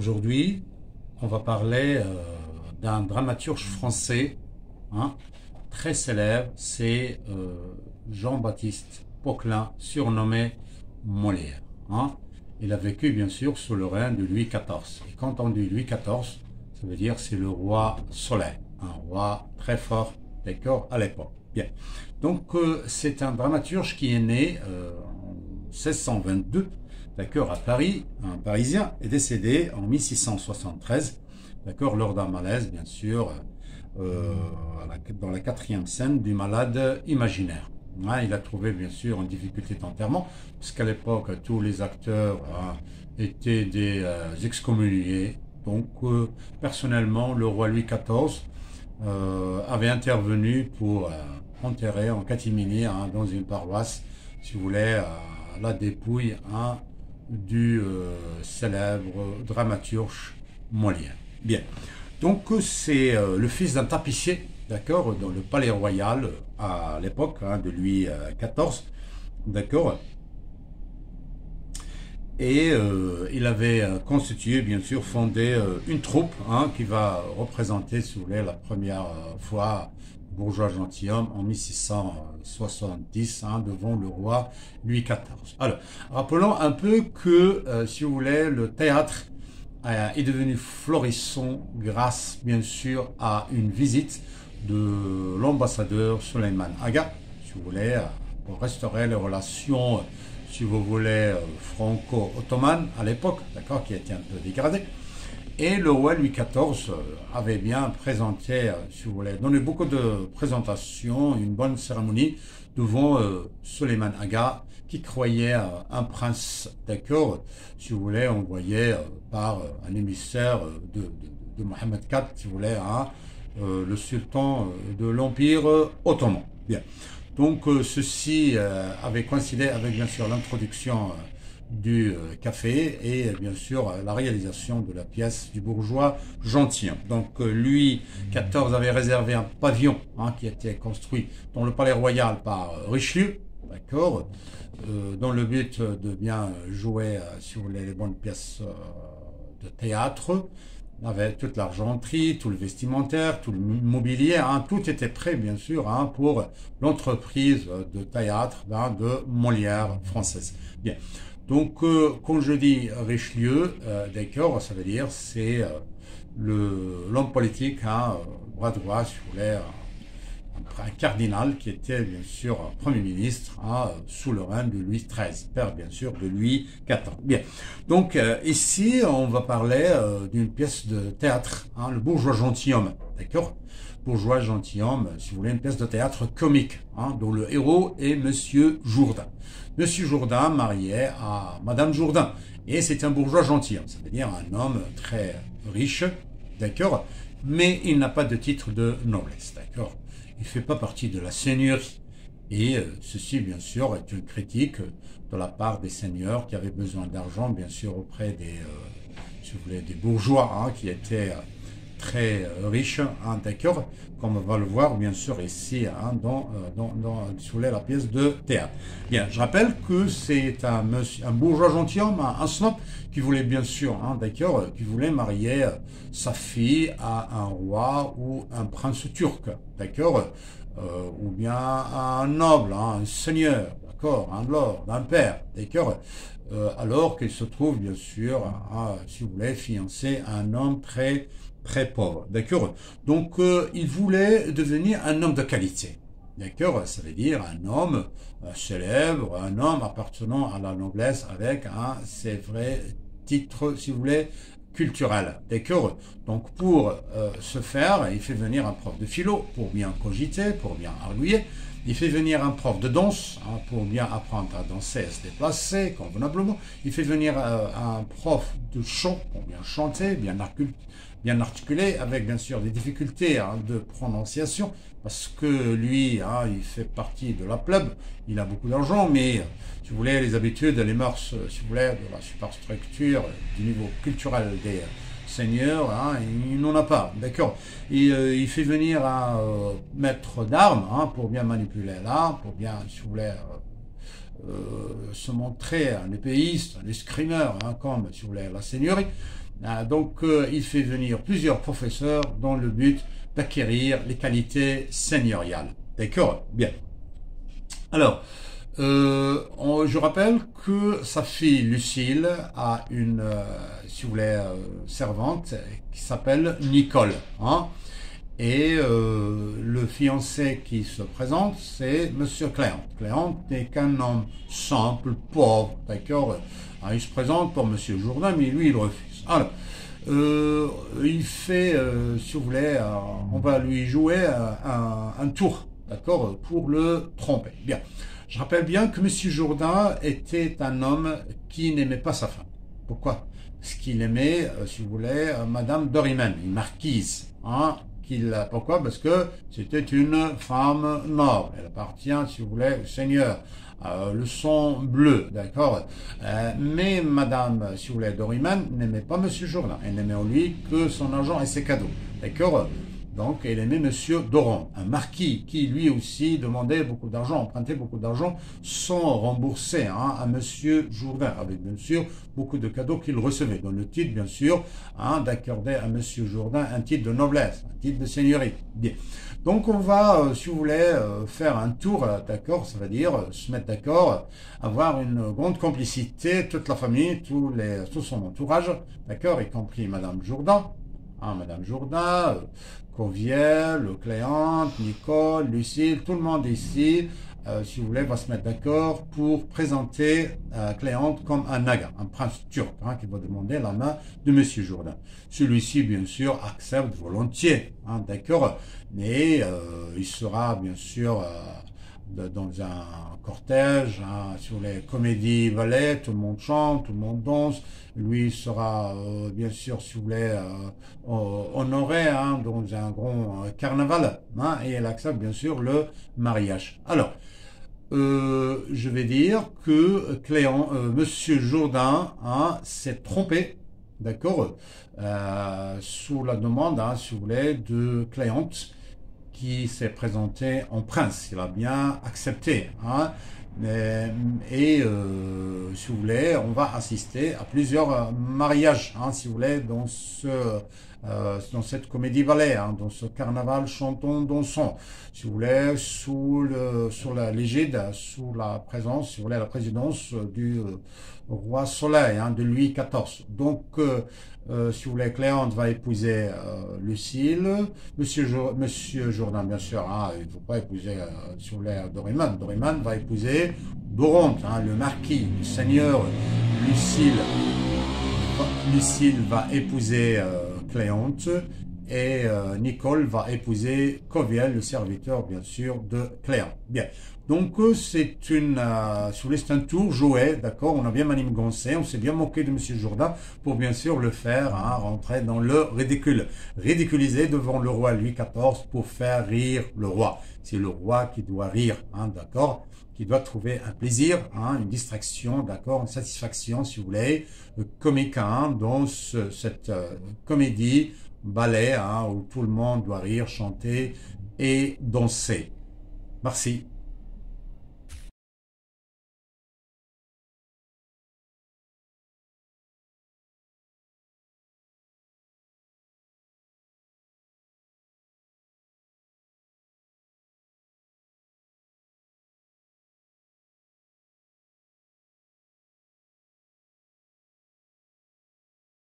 Aujourd'hui, on va parler d'un dramaturge français hein, très célèbre, c'est Jean-Baptiste Poquelin, surnommé Molière. Hein. Il a vécu bien sûr sous le règne de Louis XIV. Et quand on dit Louis XIV, ça veut dire c'est le roi soleil, un roi très fort, d'accord, à l'époque. Bien. Donc c'est un dramaturge qui est né en 1622, d'accord, à Paris, un Parisien, est décédé en 1673, d'accord, lors d'un malaise, bien sûr, dans la quatrième scène du malade imaginaire. Hein, il a trouvé bien sûr une difficulté d'enterrement, puisqu'à l'époque tous les acteurs étaient des excommuniés. Donc personnellement, le roi Louis XIV avait intervenu pour enterrer en catimini dans une paroisse, si vous voulez, la dépouille du célèbre dramaturge Molière. Bien. Donc c'est le fils d'un tapissier, d'accord, dans le palais royal à l'époque de Louis XIV, d'accord. Et il avait constitué, bien sûr, fondé une troupe qui va représenter, si vous voulez, la première fois bourgeois gentilhomme en 1670 devant le roi Louis XIV. Alors, rappelons un peu que, si vous voulez, le théâtre est devenu florissant grâce, bien sûr, à une visite de l'ambassadeur Suleiman Aga, si vous voulez, pour restaurer les relations, si vous voulez, franco-ottomanes à l'époque, d'accord, qui était un peu dégradées. Et le roi Louis XIV avait bien présenté, si vous voulez, donné beaucoup de présentations, une bonne cérémonie devant Suleiman Aga, qui croyait un prince, d'accord, si vous voulez, envoyé par un émissaire de Mohammed IV, si vous voulez, le sultan de l'Empire ottoman. Bien. Donc ceci avait coïncidé avec bien sûr l'introduction du café et bien sûr la réalisation de la pièce du bourgeois gentilhomme. Donc Louis XIV avait réservé un pavillon qui était construit dans le palais royal par Richelieu, d'accord, dans le but de bien jouer, si vous voulez, les bonnes pièces de théâtre, avec toute l'argenterie, tout le vestimentaire, tout le mobilier, tout était prêt bien sûr pour l'entreprise de théâtre de Molière française. Bien. Donc, quand je dis Richelieu, d'accord, ça veut dire c'est l'homme politique, bras droit, si vous voulez, un cardinal qui était bien sûr Premier ministre sous le règne de Louis XIII, père bien sûr de Louis XIV. Bien, donc ici on va parler d'une pièce de théâtre, le bourgeois gentilhomme, d'accord, bourgeois gentilhomme, si vous voulez, une pièce de théâtre comique, dont le héros est Monsieur Jourdain. Monsieur Jourdain marié à Madame Jourdain, et c'est un bourgeois gentilhomme, ça veut dire un homme très riche, d'accord, mais il n'a pas de titre de noblesse, d'accord. Il ne fait pas partie de la seigneurie. Et ceci, bien sûr, est une critique de la part des seigneurs qui avaient besoin d'argent, bien sûr, auprès des, si vous voulez, des bourgeois qui étaient très riches, d'accord, comme on va le voir, bien sûr, ici, sous la pièce de théâtre. Bien, je rappelle que c'est un bourgeois gentilhomme, un snob, qui voulait, bien sûr, d'accord, qui voulait marier sa fille à un roi ou un prince turc, d'accord, ou bien à un noble, un seigneur, d'accord, un lord, un père, d'accord, alors qu'il se trouve, bien sûr, si vous voulez, fiancé à un homme très pauvre, d'accord. Donc, il voulait devenir un homme de qualité, d'accord. Ça veut dire un homme célèbre, un homme appartenant à la noblesse avec ses vrais titres, si vous voulez, culturels, d'accord. Donc, pour ce faire, il fait venir un prof de philo pour bien cogiter, pour bien arguer. Il fait venir un prof de danse pour bien apprendre à danser, à se déplacer convenablement. Il fait venir un prof de chant pour bien chanter, bien articulé, avec bien sûr des difficultés de prononciation, parce que lui, il fait partie de la plèbe, il a beaucoup d'argent, mais si vous voulez, les habitudes, les mœurs, si vous voulez, de la superstructure, du niveau culturel des seigneur, il n'en a pas, d'accord. Il fait venir un maître d'armes pour bien manipuler l'arme, pour bien, si vous voulez, se montrer un épéiste, un escrimeur, comme, si vous voulez, la seigneurie. Donc, il fait venir plusieurs professeurs dans le but d'acquérir les qualités seigneuriales. D'accord? Bien. Alors, je rappelle que sa fille Lucille a une, si vous voulez, servante qui s'appelle Nicole. Hein. Et le fiancé qui se présente, c'est Monsieur Cléant. Cléant n'est qu'un homme simple, pauvre, d'accord. Il se présente pour Monsieur Jourdain, mais lui, il refuse. Alors, il fait, si vous voulez, on va lui jouer un tour, d'accord, pour le tromper. Bien. Je rappelle bien que Monsieur Jourdain était un homme qui n'aimait pas sa femme. Pourquoi? Parce qu'il aimait, si vous voulez, Madame Doriman, une marquise. Hein. Pourquoi? Parce que c'était une femme noble. Elle appartient, si vous voulez, au Seigneur. Le sang bleu, d'accord. Mais Madame, si vous voulez, Doriman n'aimait pas Monsieur Jourdain. Elle n'aimait en lui que son argent et ses cadeaux, d'accord. Donc, elle aimait Monsieur Doran, un marquis qui lui aussi demandait beaucoup d'argent, empruntait beaucoup d'argent sans rembourser à Monsieur Jourdain, avec bien sûr beaucoup de cadeaux qu'il recevait, dans le titre bien sûr d'accorder à Monsieur Jourdain un titre de noblesse, un titre de seigneurie. Bien. Donc on va, si vous voulez, faire un tour, d'accord, ça veut dire se mettre d'accord, avoir une grande complicité, toute la famille, tout son entourage, d'accord, y compris Madame Jourdain. Madame Jourdain, Coviel, Cléante, Nicole, Lucille, tout le monde ici, si vous voulez, va se mettre d'accord pour présenter Cléante comme un naga, un prince turc, qui va demander la main de Monsieur Jourdain. Celui-ci, bien sûr, accepte volontiers, d'accord, mais il sera, bien sûr, dans un cortège, sur les comédies ballets, tout le monde chante, tout le monde danse. Lui sera bien sûr, si vous voulez, honoré dans un grand carnaval, et elle accepte bien sûr le mariage. Alors, je vais dire que Monsieur Jourdain s'est trompé, d'accord, sous la demande, si vous voulez, de Cléante, qui s'est présenté en prince. Il a bien accepté. Si vous voulez, on va assister à plusieurs mariages, si vous voulez, dans cette comédie ballet, dans ce carnaval chantant, dansant, si vous voulez, sous la l'égide, sous la présence, si vous voulez, la présidence du roi Soleil, de Louis XIV. Donc, si vous voulez, Cléante va épouser Lucille, Monsieur Jourdain, bien sûr, il ne faut pas épouser, si vous voulez, Doriman. Doriman va épouser Doronte, le marquis, le seigneur. Lucille va épouser Cléante, et Nicole va épouser Coviel, le serviteur, bien sûr, de Cléante. Bien. Donc, c'est un tour joué, d'accord, on a bien manigancé, on s'est bien moqué de Monsieur Jourdain pour, bien sûr, le faire rentrer dans le ridicule. Ridiculiser devant le roi Louis XIV pour faire rire le roi. C'est le roi qui doit rire, d'accord, qui doit trouver un plaisir, une distraction, d'accord, une satisfaction, si vous voulez, comique, dans cette comédie, ballet, où tout le monde doit rire, chanter et danser. Merci.